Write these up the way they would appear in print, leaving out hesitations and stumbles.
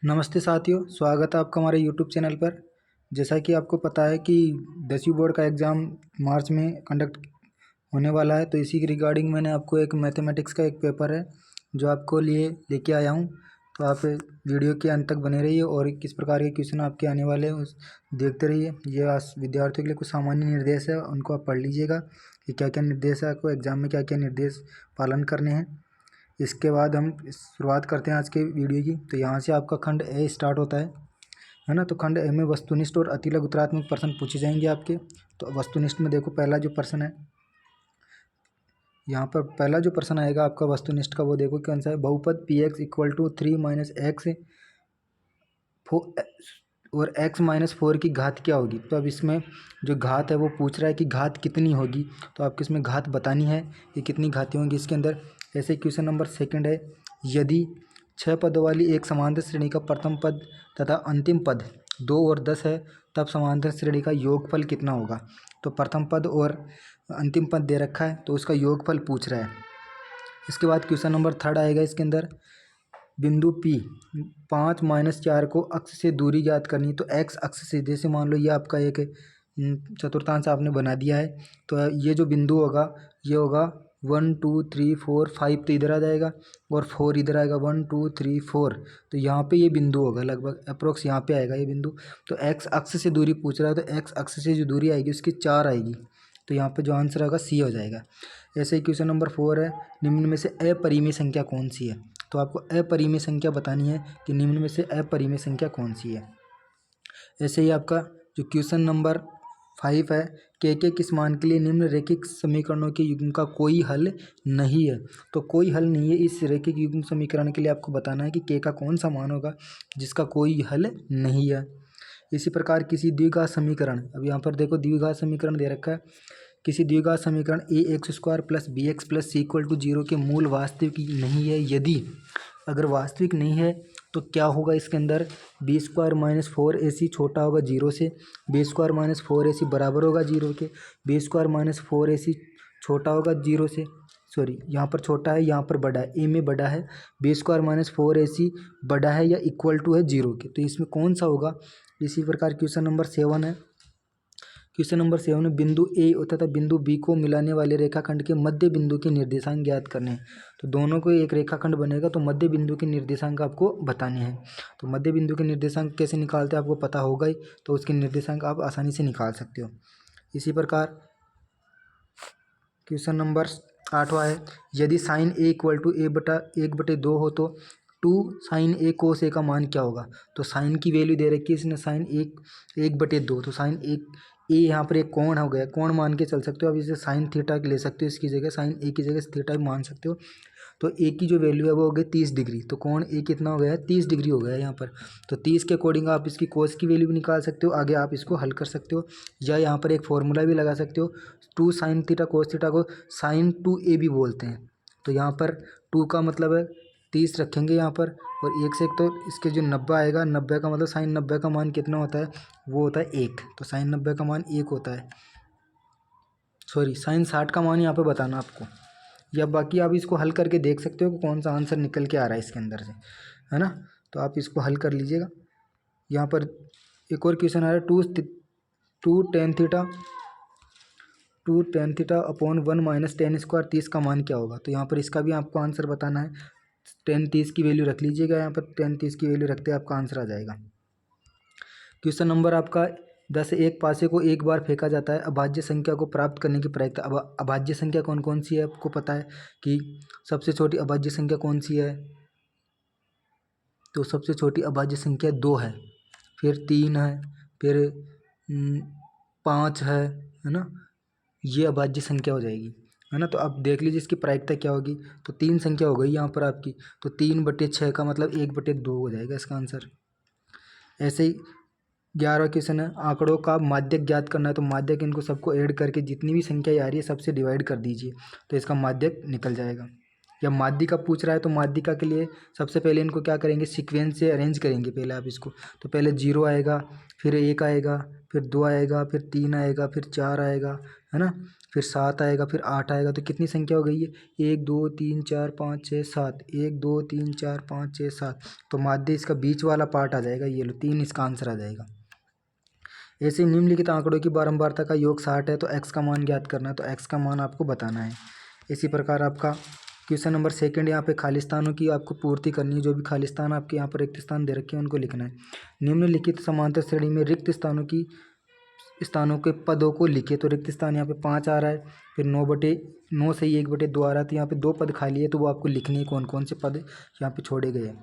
नमस्ते साथियों, स्वागत है आपका हमारे यूट्यूब चैनल पर। जैसा कि आपको पता है कि 10वीं बोर्ड का एग्ज़ाम मार्च में कंडक्ट होने वाला है, तो इसी के रिगार्डिंग मैंने आपको एक मैथमेटिक्स का एक पेपर है जो आपको लिए लेके आया हूँ। तो आप वीडियो के अंत तक बने रहिए और किस प्रकार के क्वेश्चन आपके आने वाले हैं उस देखते रहिए। ये विद्यार्थियों के लिए कुछ सामान्य निर्देश है, उनको आप पढ़ लीजिएगा कि क्या क्या निर्देश है, आपको एग्ज़ाम में क्या क्या निर्देश पालन करने हैं। इसके बाद हम शुरुआत करते हैं आज के वीडियो की। तो यहाँ से आपका खंड ए स्टार्ट होता है ना। तो खंड ए में वस्तुनिष्ठ और अतिलघु उत्तरात्मक प्रश्न पूछे जाएंगे आपके। तो वस्तुनिष्ठ में देखो, पहला जो प्रश्न है यहाँ पर, पहला जो प्रश्न आएगा आपका वस्तुनिष्ठ का, वो देखो कौन सा है। बहुपद p x equal to 3 - x और x-4 की घात क्या होगी। तो अब इसमें जो घात है वो पूछ रहा है कि घात कितनी होगी। तो आपको इसमें घात बतानी है कि कितनी घातें होंगी इसके अंदर। ऐसे क्वेश्चन नंबर सेकंड है, यदि 6 पदों वाली एक समांतर श्रेणी का प्रथम पद तथा अंतिम पद 2 और 10 है, तब समांतर श्रेणी का योगफल कितना होगा। तो प्रथम पद और अंतिम पद दे रखा है, तो उसका योगफल पूछ रहा है। इसके बाद क्वेश्चन नंबर थर्ड आएगा इसके अंदर, बिंदु P 5 - 4 को अक्ष से दूरी ज्ञात करनी। तो एक्स अक्ष से, जैसे मान लो ये आपका एक चतुर्थांश आपने बना दिया है, तो ये जो बिंदु होगा ये होगा 1 2 3 4 5, तो इधर आ जाएगा और 4 इधर आएगा, 1 2 3 4। तो यहाँ पे ये बिंदु होगा, लगभग अप्रोक्स यहाँ पे आएगा ये बिंदु। तो एक्स अक्ष से दूरी पूछ रहा है, तो एक्स अक्ष से जो दूरी आएगी उसकी 4 आएगी। तो यहाँ पे जो आंसर होगा सी हो जाएगा। ऐसे ही क्वेश्चन नंबर 4 है, निम्न में से अपरिमेय संख्या कौन सी है। तो आपको अपरिमेय संख्या बतानी है कि निम्न में से अपरिमेय संख्या कौन सी है। ऐसे ही आपका जो क्वेश्चन नंबर 5 है, के किस मान के लिए निम्न रैखिक समीकरणों के युग्म का कोई हल नहीं है। तो कोई हल नहीं है इस रैखिक युग्म समीकरण के लिए। आपको बताना है कि के का कौन सा मान होगा जिसका कोई हल नहीं है। इसी प्रकार किसी द्विघात समीकरण, अब यहाँ पर देखो द्विघात समीकरण दे रखा है, किसी द्विघात समीकरण ax² + bx + c = 0 के मूल वास्तविक नहीं है। यदि अगर वास्तविक नहीं है तो क्या होगा इसके अंदर, b² - 4ac छोटा होगा 0 से, b² - 4ac बराबर होगा 0 के, b² - 4ac छोटा होगा 0 से, सॉरी यहाँ पर छोटा है यहाँ पर बड़ा है, ए में बड़ा है, b² - 4ac बड़ा है या इक्वल टू है 0 के। तो इसमें कौन सा होगा। इसी प्रकार क्वेश्चन नंबर 7 है, क्वेश्चन नंबर 7 में बिंदु ए तथा बिंदु बी को मिलाने वाले रेखाखंड के मध्य बिंदु के निर्देशांक ज्ञात करने हैं। तो दोनों को एक रेखाखंड बनेगा, तो मध्य बिंदु के निर्देशांक आपको बताने हैं। तो मध्य बिंदु के निर्देशांक कैसे निकालते हैं आपको पता होगा ही, तो उसके निर्देशांक आप आसानी से निकाल सकते हो। इसी प्रकार क्वेश्चन नंबर 8वां है, यदि sign A equal to a/1/2 हो तो 2 साइन ए कोस ए का मान क्या होगा। तो साइन की वैल्यू दे रखी है इसने, साइन 1/2, तो साइन ए यहाँ पर एक कोण हो गया, कोण मान के चल सकते हो। अब इसे साइन थीटा ले सकते हो, इसकी जगह साइन ए की जगह थीटा मान सकते हो। तो ए की जो वैल्यू है वो हो गई 30 डिग्री, तो कोण ए कितना हो गया है, 30 डिग्री हो गया है यहाँ पर। तो 30 के अकॉर्डिंग आप इसकी कोस की वैल्यू भी निकाल सकते हो, आगे आप इसको हल कर सकते हो, या यहाँ पर एक फॉर्मूला भी लगा सकते हो। 2 साइन थीटा कोस थीटा को साइन 2a भी बोलते हैं। तो यहाँ पर 2 का मतलब है 30 रखेंगे यहाँ पर, और 1 से 1 तो इसके जो 90 आएगा, 90 का मतलब साइन 90 का मान कितना होता है, वो होता है 1। तो साइन 90 का मान 1 होता है, सॉरी साइन 60 का मान यहाँ पे बताना आपको, या बाकी आप इसको हल करके देख सकते हो कि कौन सा आंसर निकल के आ रहा है इसके अंदर से, है ना। तो आप इसको हल कर लीजिएगा। यहाँ पर एक और क्वेश्चन आ रहा है, 2 tan theta upon 1 - tan square 30 का मान क्या होगा। तो यहाँ पर इसका भी आपको आंसर बताना है। tan 30 की वैल्यू रख लीजिएगा, यहाँ पर tan 30 की वैल्यू रखते आपका आंसर आ जाएगा। क्वेश्चन नंबर आपका 10, एक पासे को एक बार फेंका जाता है, अभाज्य संख्या को प्राप्त करने की प्रक्रिया। अब अभाज्य संख्या कौन कौन सी है आपको पता है कि सबसे छोटी अभाज्य संख्या कौन सी है। तो सबसे छोटी अभाज्य संख्या 2 है, फिर 3 है, फिर 5 है ना। ये अभाज्य संख्या हो जाएगी, है ना। तो अब देख लीजिए इसकी प्रायिकता क्या होगी। तो 3 संख्या हो गई यहाँ पर आपकी, तो 3/6 का मतलब 1/2 हो जाएगा इसका आंसर। ऐसे ही 11वां क्वेश्चन है, आंकड़ों का माध्यक ज्ञात करना है। तो माध्यक इनको सबको ऐड करके जितनी भी संख्या आ रही है सबसे डिवाइड कर दीजिए, तो इसका माध्यक निकल जाएगा। या माध्यिका पूछ रहा है तो माध्यिका के लिए सबसे पहले इनको क्या करेंगे, सीक्वेंस से अरेंज करेंगे पहले आप इसको। तो पहले 0 आएगा, फिर 1 आएगा, फिर 2 आएगा, फिर 3 आएगा, फिर 4 आएगा, है ना, फिर 7 आएगा, फिर 8 आएगा, तो कितनी संख्या हो गई है? 1 2 3 4 5 6 7, 1 2 3 4 5 6 7। तो माध्य इसका बीच वाला पार्ट आ जाएगा, ये लो 3 इसका आंसर आ जाएगा। ऐसे निम्नलिखित आंकड़ों की बारंबारता का योग 60 है, तो x का मान ज्ञात करना है, तो x का मान आपको बताना है। इसी प्रकार आपका क्वेश्चन नंबर सेकंड, यहाँ पे खाली स्थानों की आपको पूर्ति करनी है। जो भी खाली स्थान आपके यहाँ पर रिक्त स्थान दे रखे हैं उनको लिखना है। निम्नलिखित समांतर श्रेणी में रिक्त स्थानों के पदों को लिखे, तो रिक्त स्थान यहाँ पे 5 आ रहा है, फिर 9 से 1/2 आ रहा है, तो यहाँ पे 2 पद खाली है, तो वो आपको लिखने हैं कौन कौन से पद यहाँ पे छोड़े गए हैं।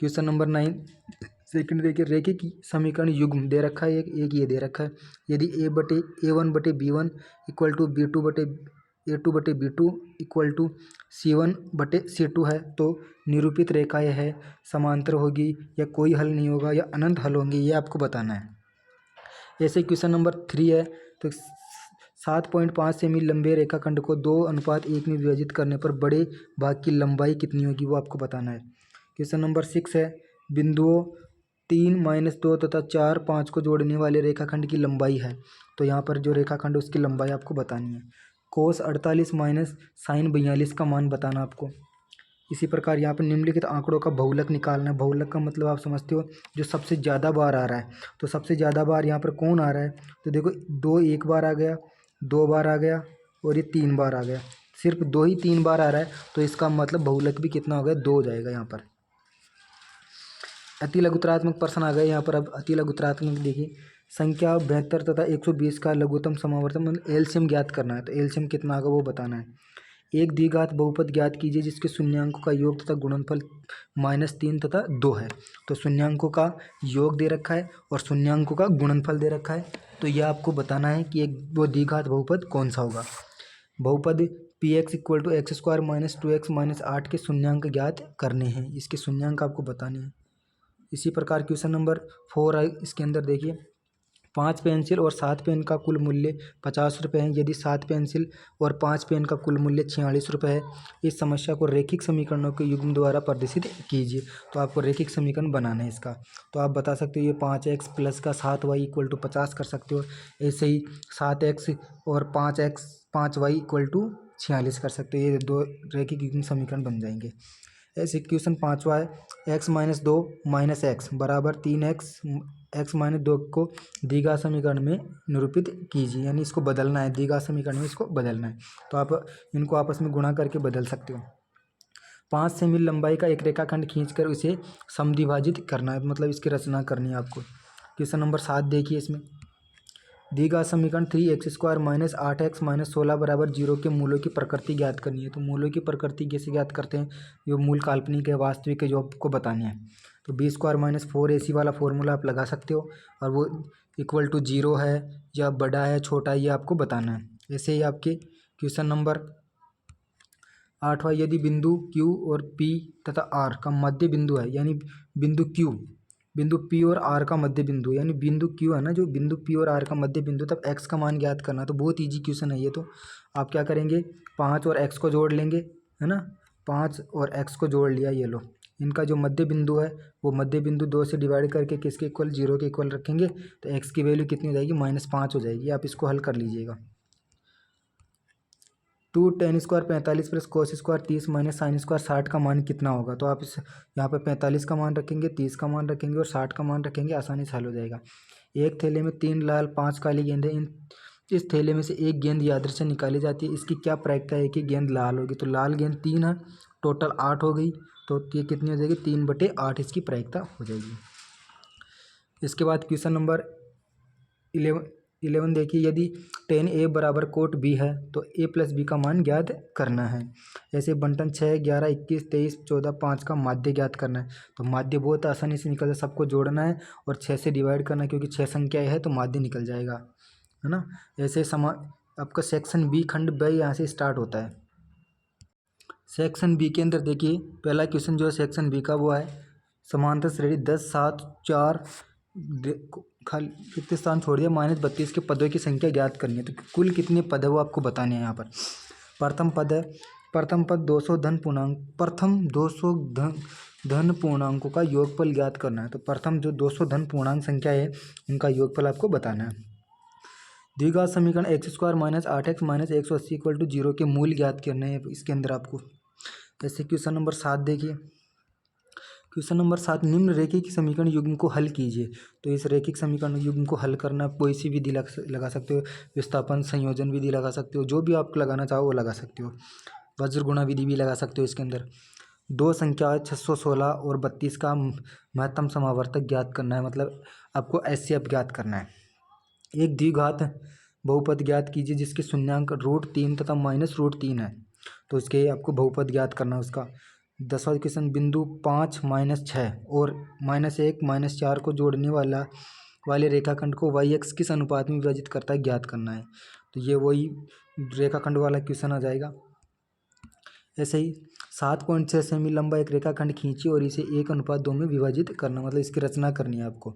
क्वेश्चन नंबर 9 सेकंड देखिए, रैखिक समीकरण युग्म दे रखा है, एक ये दे रखा है। यदि A/A1/B1 equal to A2/B2 equal to C1/C2 है, तो निरूपित रेखाएं है समांतर होगी या कोई हल नहीं होगा या अनंत हल होंगे, ये आपको बताना है। ऐसे क्वेश्चन नंबर 3 है, तो 7.5 सेमी लंबे रेखाखंड को 2:1 में विभाजित करने पर बड़े भाग की लंबाई कितनी होगी, वो आपको बताना है। क्वेश्चन नंबर 6 है, बिंदुओं 3 - 2 तथा 4 5 को जोड़ने वाले रेखाखंड की लंबाई है, तो यहाँ पर जो रेखाखंड उसकी लंबाई आपको बतानी है। कोस 48 माइनस साइन 42 का मान बताना आपको। इसी प्रकार यहाँ पर निम्नलिखित आंकड़ों का बहुलक निकालना है। बहुलक का मतलब आप समझते हो, जो सबसे ज़्यादा बार आ रहा है, तो सबसे ज़्यादा बार यहाँ पर कौन आ रहा है? तो देखो 2 एक बार आ गया, 2 बार आ गया और ये 3 बार आ गया। सिर्फ 2 ही 3 बार आ रहा है, तो इसका मतलब बहुलक भी कितना हो गया? 2 हो जाएगा यहाँ पर। अति लघुत्तरात्मक प्रश्न आ गए यहाँ पर। अब अति लघुत्तरात्मक देखिए, संख्या 72 तथा 120 का लघुत्तम समावर्तन मतलब एलसीएम ज्ञात करना है, तो एलसीएम कितना होगा वो बताना है। एक द्विघात बहुपद ज्ञात कीजिए जिसके शून्यांकों का योग तथा गुणनफल -3 तथा 2 है। तो शून्यांकों का योग दे रखा है और शून्यांकों का गुणनफल दे रखा है, तो यह आपको बताना है कि एक वो द्विघात बहुपद कौन सा होगा। बहुपद px equal to x² - 2x - 8 के शून्यांक ज्ञात करने हैं, इसके शून्यांक आपको बताने हैं। इसी प्रकार क्वेश्चन नंबर 4 है, इसके अंदर देखिए 5 पेंसिल और 7 पेन का कुल मूल्य 50 रुपये है। यदि 7 पेंसिल और 5 पेन का कुल मूल्य 46 रुपये है, इस समस्या को रैखिक समीकरणों के युग्म द्वारा प्रदर्शित कीजिए। तो आपको रैखिक समीकरण बनाना है इसका। तो आप बता सकते हो ये 5x प्लस का 7y इक्वल टू 50 कर सकते हो। ऐसे ही 7x और 5y इक्वल टू 46 कर सकते हो। ये 2 रैखिक युग्म समीकरण बन जाएंगे। ऐसे क्वेश्चन 5वां है, x - 2 - x बराबर 3x, x - 2 को द्विघात समीकरण में निरूपित कीजिए, यानी इसको बदलना है, द्विघात समीकरण में इसको बदलना है। तो आप इनको आपस में गुणा करके बदल सकते हो। 5 सेमी लंबाई का एक रेखाखंड खींचकर उसे समद्विभाजित करना है, मतलब इसकी रचना करनी है आपको। क्वेश्चन नंबर 7 देखिए, इसमें द्विघात समीकरण 3x² - 8x - 16 बराबर 0 के मूलों की प्रकृति ज्ञात करनी है। तो मूलों की प्रकृति कैसे ज्ञात करते हैं? जो मूल काल्पनिक है, वास्तविक है, जो आपको बतानी है। तो b² - 4ac वाला फॉर्मूला आप लगा सकते हो, और वो इक्वल टू 0 है या बड़ा है छोटा है, ये आपको बताना है। ऐसे ही आपके क्वेश्चन नंबर 8वां, यदि बिंदु Q और P तथा R का मध्य बिंदु है, यानी बिंदु P और R का मध्य बिंदु, यानी बिंदु Q है ना, जो बिंदु P और R का मध्य बिंदु, तब x का मान ज्ञात करना। तो बहुत इजी क्वेश्चन है ये। तो आप क्या करेंगे, 5 और x को जोड़ लेंगे, है ना, 5 और x को जोड़ लिया, ये लो, इनका जो मध्य बिंदु है वो मध्य बिंदु 2 से डिवाइड करके किसके इक्वल? 0 के इक्वल रखेंगे, तो x की वैल्यू कितनी हो जाएगी? -5 हो जाएगी। आप इसको हल कर लीजिएगा। 2 tan² 45 plus cos² 30 minus sin² 60 का मान कितना होगा? तो आप इस यहाँ पर 45 का मान रखेंगे, 30 का मान रखेंगे और 60 का मान रखेंगे, आसानी से हल हो जाएगा। एक थैले में 3 लाल 5 काली गेंदें, इस थैले में से एक गेंद यादृच्छिक निकाली जाती है, इसकी क्या प्रायिकता है कि गेंद लाल होगी? तो लाल गेंद 3 है, टोटल 8 हो गई, तो ये कितनी हो जाएगी? 3/8 इसकी प्रायिकता हो जाएगी। इसके बाद क्वेश्चन नंबर 11 देखिए, यदि tan A बराबर कोट B है तो A प्लस B का मान ज्ञात करना है। ऐसे बंटन 6, 11, 21, 23, 14, 5 का माध्य ज्ञात करना है। तो माध्य बहुत आसानी से निकल जाए, सबको जोड़ना है और 6 से डिवाइड करना है, क्योंकि 6 संख्याएँ है तो माध्य निकल जाएगा, है ना। ऐसे आपका सेक्शन B खंड B यहाँ से स्टार्ट होता है। सेक्शन B के अंदर देखिए, पहला क्वेश्चन जो है सेक्शन B का वो है, समांतर श्रेणी 10, 7, 4 खाली रिक्त स्थान छोड़ दिया, -32 के पदों की संख्या ज्ञात करनी है। तो कुल कितने पद है वो आपको बताने हैं यहाँ पर। प्रथम पद है, प्रथम पद 200 धन पूर्णांक, प्रथम 200 धन पूर्णांकों का योगफल ज्ञात करना है। तो प्रथम जो 200 धन पूर्णांक संख्या है उनका योगफल आपको बताना है। द्विघात समीकरण x square minus 8x minus 180 equal to 0 के मूल ज्ञात करने हैं इसके अंदर आपको। जैसे क्वेश्चन नंबर 7 देखिए, क्वेश्चन नंबर 7, निम्न रेखिक समीकरण युग्म को हल कीजिए। तो इस रेखिक समीकरण युग्म को हल करना कोई सी विधि लगा सकते हो, विस्थापन संयोजन विधि लगा सकते हो, जो भी आप लगाना चाहो वो लगा सकते हो। वज्र गुणा विधि भी लगा सकते हो इसके अंदर। दो संख्या 616 और 32 का महत्तम समावर्तक ज्ञात करना है, मतलब आपको एचसीएफ ज्ञात करना है। एक द्विघात बहुपद ज्ञात कीजिए जिसके शून्यांक √3 तथा -√3 है। तो इसके आपको बहुपद ज्ञात करना है उसका। 10वां क्वेश्चन, बिंदु 5 -6 और -1 -4 को जोड़ने वाले रेखाखंड को y x किस अनुपात में विभाजित करता है ज्ञात करना है। तो ये वही रेखाखंड वाला क्वेश्चन आ जाएगा। ऐसे ही 7.6 सेमी लंबा एक रेखाखंड खींचिए और इसे 1:2 में विभाजित करना, मतलब इसकी रचना करनी है आपको।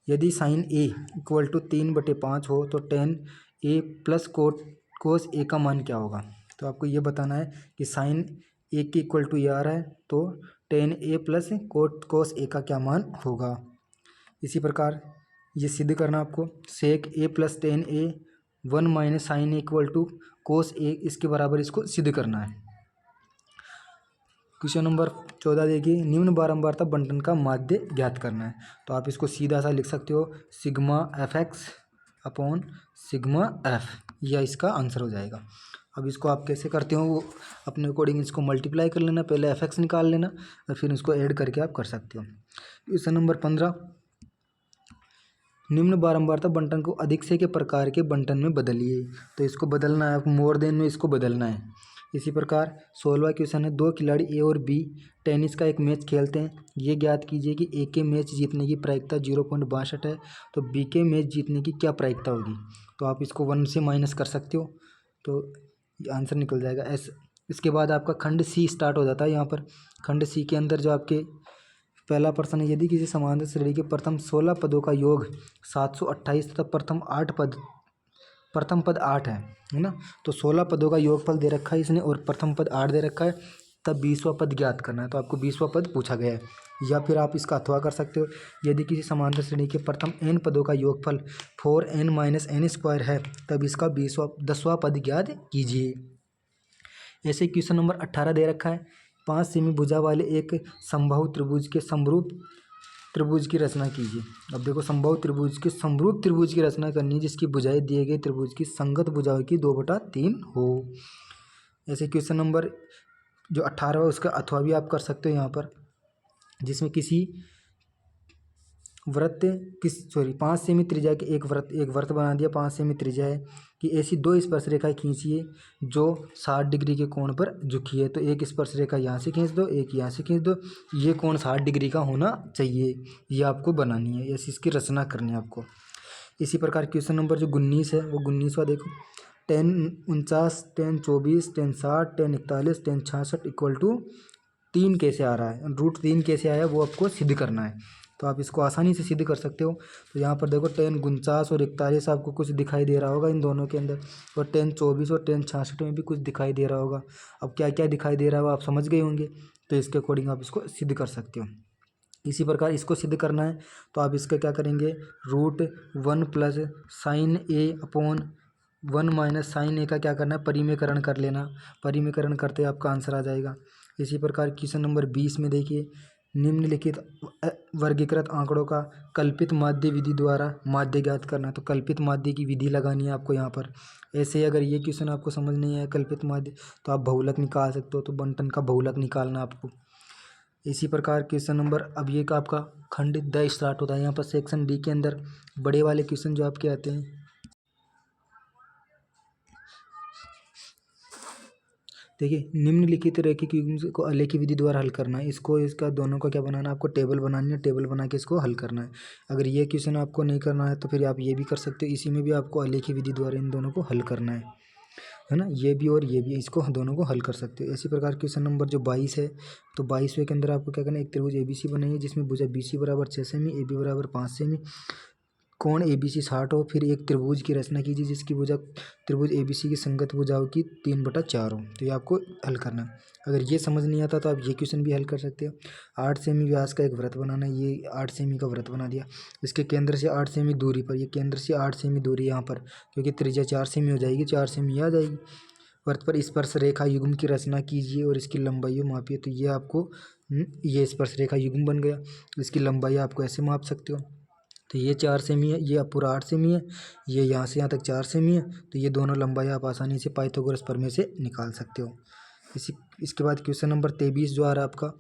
यदि साइन ए इक्वल टू 3/5 हो तो tan a प्लस कोस ए का मान क्या होगा। तो आपको ये बताना है कि साइन ए के इक्वल टू ये आ रहा है, तो tan a प्लस कोस ए का क्या मान होगा। इसी प्रकार ये सिद्ध करना आपको, sec A plus tan a 1 minus sin A equal to cos A, इसके बराबर इसको सिद्ध करना है। क्वेश्चन नंबर 14 देखिए, निम्न बारंबारता बंटन का माध्य ज्ञात करना है। तो आप इसको सीधा सा लिख सकते हो, sigma F x upon sigma F, यह इसका आंसर हो जाएगा। अब इसको आप कैसे करते हो वो अपने अकॉर्डिंग इसको मल्टीप्लाई कर लेना, पहले एफ एक्स निकाल लेना और फिर इसको ऐड करके आप कर सकते हो। क्वेश्चन नंबर 15, निम्न बारंबारता बंटन को अधिक से के प्रकार के बंटन में बदलिए। तो इसको बदलना है, मोर देन में इसको बदलना है। इसी प्रकार 16वां क्वेश्चन है, दो खिलाड़ी ए और बी टेनिस का एक मैच खेलते हैं। ये ज्ञात कीजिए कि ए के मैच जीतने की प्रायिकता 0.62 है, तो बी के मैच जीतने की क्या प्रायिकता होगी। तो आप इसको 1 से माइनस कर सकते हो, तो आंसर निकल जाएगा एस। इसके बाद आपका खंड सी स्टार्ट हो जाता है। यहाँ पर खंड सी के अंदर जो आपके पहला प्रश्न है, यदि किसी समांतर श्रेणी के प्रथम 16 पदों का योग 728 तथा प्रथम पद 8 है ना। तो 16 पदों का योगफल दे रखा है इसने और प्रथम पद 8 दे रखा है, तब 20वां पद ज्ञात करना है। तो आपको 20वां पद पूछा गया है। या फिर आप इसका अथवा कर सकते हो, यदि किसी समांतर श्रेणी के प्रथम n पदों का योगफल 4n - n² है, तब इसका 10वां पद ज्ञात कीजिए। ऐसे क्वेश्चन नंबर 18 दे रखा है, 5 सेमी भुजा वाले एक समबाहु त्रिभुज के समरूप त्रिभुज की रचना कीजिए। अब देखो, समबाहु त्रिभुज के समरूप त्रिभुज की रचना करनी है जिसकी भुजाएं दिए गए त्रिभुज की संगत भुजाओं की 2/3 हो। ऐसे क्वेश्चन नंबर जो 18 है उसका अथवा भी आप कर सकते हो यहाँ पर, जिसमें किसी वृत्त 5 सेमी त्रिज्या के एक वर्त बना दिया, 5 सेमी त्रिज्या है कि ऐसी दो स्पर्श रेखाएं खींचिए जो 60 डिग्री के कोण पर झुकी है। तो एक स्पर्श रेखा यहाँ से खींच दो, एक यहाँ से खींच दो, ये कोण 60 डिग्री का होना चाहिए, ये आपको बनानी है, ऐसी इसकी रचना करनी है आपको। इसी प्रकार क्वेश्चन नंबर जो 19 है वो 19वां देखो, tan 49 tan 24 tan 60 tan 41 tan 66 equal to 3 कैसे आ रहा है, √3 कैसे आया वो आपको सिद्ध करना है। तो आप इसको आसानी से सिद्ध कर सकते हो। तो यहाँ पर देखो tan 49 और 41 आपको कुछ दिखाई दे रहा होगा इन दोनों के अंदर, और tan 24 और tan 66 में भी कुछ दिखाई दे रहा होगा। अब क्या क्या दिखाई दे रहा है आप समझ गए होंगे, तो इसके अकॉर्डिंग आप इसको सिद्ध कर सकते हो। इसी प्रकार इसको सिद्ध करना है तो आप इसका क्या करेंगे, √1 प्लस साइन ए अपॉन 1 माइनस साइन ए का क्या करना है, परिमेयकरण कर लेना। परिमेयकरण करते आपका आंसर आ जाएगा। इसी प्रकार क्वेश्चन नंबर 20 में देखिए, निम्नलिखित वर्गीकृत आंकड़ों का कल्पित माध्य विधि द्वारा माध्य ज्ञात करना। तो कल्पित माध्य की विधि लगानी है आपको यहाँ पर। ऐसे ही अगर ये क्वेश्चन आपको समझ नहीं आया कल्पित माध्य, तो आप बहुलक निकाल सकते हो। तो बंटन का बहुलक निकालना आपको। इसी प्रकार क्वेश्चन नंबर, अब ये का आपका खंड द स्टार्ट होता है। यहाँ पर सेक्शन डी के अंदर बड़े वाले क्वेश्चन जो आपके आते हैं, देखिए, निम्नलिखित रैखिक युग्म को आलेखी विधि द्वारा हल करना है। इसको इसका दोनों का क्या बनाना है, आपको टेबल बनानी है, टेबल बना के इसको हल करना है। अगर ये क्वेश्चन आपको नहीं करना है तो फिर आप ये भी कर सकते हो, इसी में भी आपको आलेखी विधि द्वारा इन दोनों को हल करना है ना। ये भी और ये भी, इसको दोनों को हल कर सकते हो। इसी प्रकार क्वेश्चन नंबर जो 22 है, तो 22वें के अंदर आपको क्या करना है, एक त्रिभुज ABC बनाइए जिसमें भुजा BC बराबर 6 सेमी, AB बराबर 5 सेमी कोण ABC 60 हो, फिर एक त्रिभुज की रचना कीजिए जिसकी भुजा त्रिभुज ABC की संगत भुजाओं की 3/4 हो। तो ये आपको हल करना है। अगर ये समझ नहीं आता तो आप ये क्वेश्चन भी हल कर सकते हो। 8 सेमी व्यास का एक वृत्त बनाना है, ये 8 सेमी का वृत्त बना दिया। इसके केंद्र से 8 सेमी दूरी पर, ये केंद्र से 8 सेमी दूरी यहाँ पर, क्योंकि त्रिज्या 4 सेमी हो जाएगी, 4 सेमी आ जाएगी। वृत्त पर स्पर्श रेखा युग्म की रचना कीजिए और इसकी लंबाई मापिए। तो ये आपको ये स्पर्श रेखा युग्म बन गया। इसकी लंबाई आपको ऐसे माप सकते हो। तो ये 4 सेमी है, ये पूरा 8 सेमी है, ये यहाँ से यहाँ तक 4 सेमी है। तो ये दोनों लंबाई आप आसानी से पाइथागोरस प्रमेय से निकाल सकते हो। इसके बाद क्वेश्चन नंबर 23 जो आ रहा है आपका,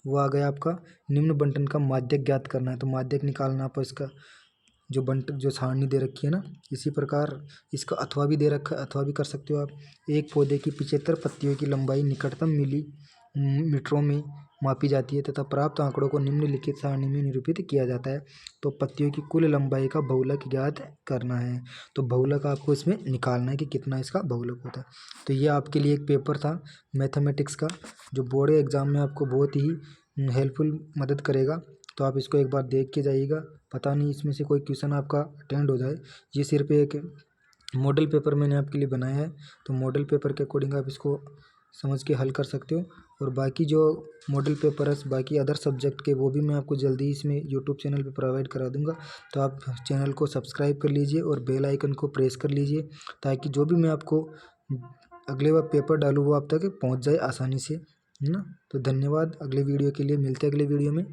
वो आ गया आपका निम्न बंटन का माध्यक ज्ञात करना है। तो माध्यक निकालना आपको, इसका जो बंटन जो सारणी दे रखी है ना, इसी प्रकार इसका अथवा भी दे रखा है, अथवा भी कर सकते हो आप। एक पौधे की 75 पत्तियों की लंबाई निकटतम मिलीमीटरों में मापी जाती है तथा प्राप्त आंकड़ों को निम्नलिखित सारणी में निरूपित किया जाता है। तो पत्तियों की कुल लंबाई का बहुलक ज्ञात करना है। तो बहुलक आपको इसमें निकालना है कि कितना इसका बहुलक होता है। तो ये आपके लिए एक पेपर था मैथमेटिक्स का, जो बोर्ड एग्जाम में आपको बहुत ही हेल्पफुल मदद करेगा। तो आप इसको एक बार देख के जाइएगा, पता नहीं इसमें से कोई क्वेश्चन आपका अटेंड हो जाए। ये सिर्फ एक मॉडल पेपर मैंने आपके लिए बनाया है, तो मॉडल पेपर के अकॉर्डिंग आप इसको समझ के हल कर सकते हो। और बाकी जो मॉडल पेपर है बाकी अदर सब्जेक्ट के, वो भी मैं आपको जल्दी इसमें यूट्यूब चैनल पे प्रोवाइड करा दूंगा। तो आप चैनल को सब्सक्राइब कर लीजिए और बेल आइकन को प्रेस कर लीजिए, ताकि जो भी मैं आपको अगले बार पेपर डालूँ वो आप तक पहुँच जाए आसानी से, है ना। तो धन्यवाद। अगले वीडियो के लिए मिलते हैं अगले वीडियो में।